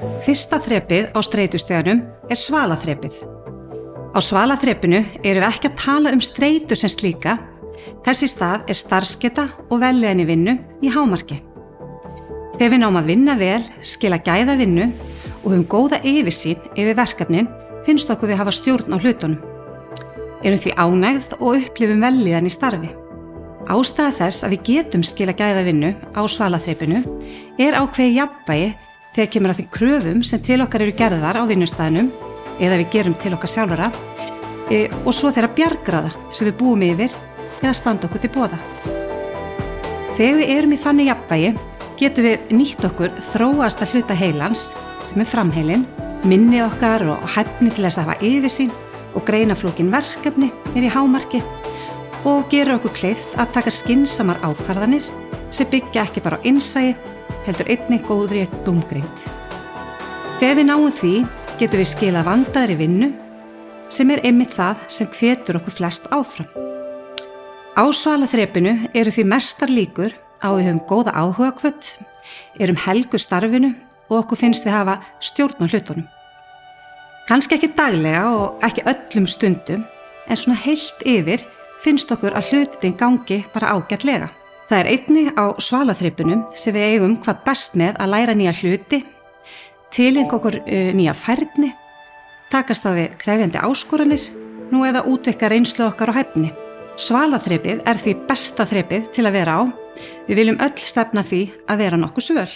Fyrsta þrepið á streitustiganum svalaþrepið. Á svalaþrepinu erum við ekki að tala streitu sem slíka, þess í stað starfsgeta og vellíðan í vinnu í hámarki. Þegar við náum að vinna vel, skila gæða vinnu og höfum góða yfirsýn yfir verkefnin, finnst okkur við hafa stjórn á hlutunum. Erum því ánægð og upplifum vellíðan í starfi. Ástæða þess að við getum skila gæða vinnu á svalaþrepinu ákveðið jafnvægi þegar kemur að þeim kröfum sem til okkar eru gerðar á vinnustæðinum eða við gerum til okkar sjálfara og svo þeirra bjargráða sem við búum yfir eða standa okkur til boða. Þegar við erum í þannig jafnvægi getum við nýtt okkur þróasta hluta heilans sem framheilin, minni okkar og hæfni til þess að hafa yfirsýn og greina flókin verkefni í hámarki og gera okkur kleift að taka skynsamar ákvarðanir sem byggja ekki bara á innsæi, heldur einnig góðri dómgreind. Þegar við náum því getum við skilað vandaðri vinnu sem einmitt það sem hvetur okkur flest áfram. Á svalaþrepinu eru því mestar líkur á við höfum góða áhugahvöt, erum helgu starfinu og okkur finnst við hafa stjórn á hlutunum. Kannski ekki daglega og ekki öllum stundum, en svona heilt yfir finnst okkur að hlutin gangi bara ágætlega. Það einnig á svalaþrepinu sem við eigum hvað best með að læra nýja hluti, tileinka okkur nýja færni, takast á við krefjandi áskoranir, nú eða útvikka reynslu okkar og hæfni. Svalaþrepið því besta þrepið til að vera á. Við viljum öll stefna því að vera nokkuð svöl.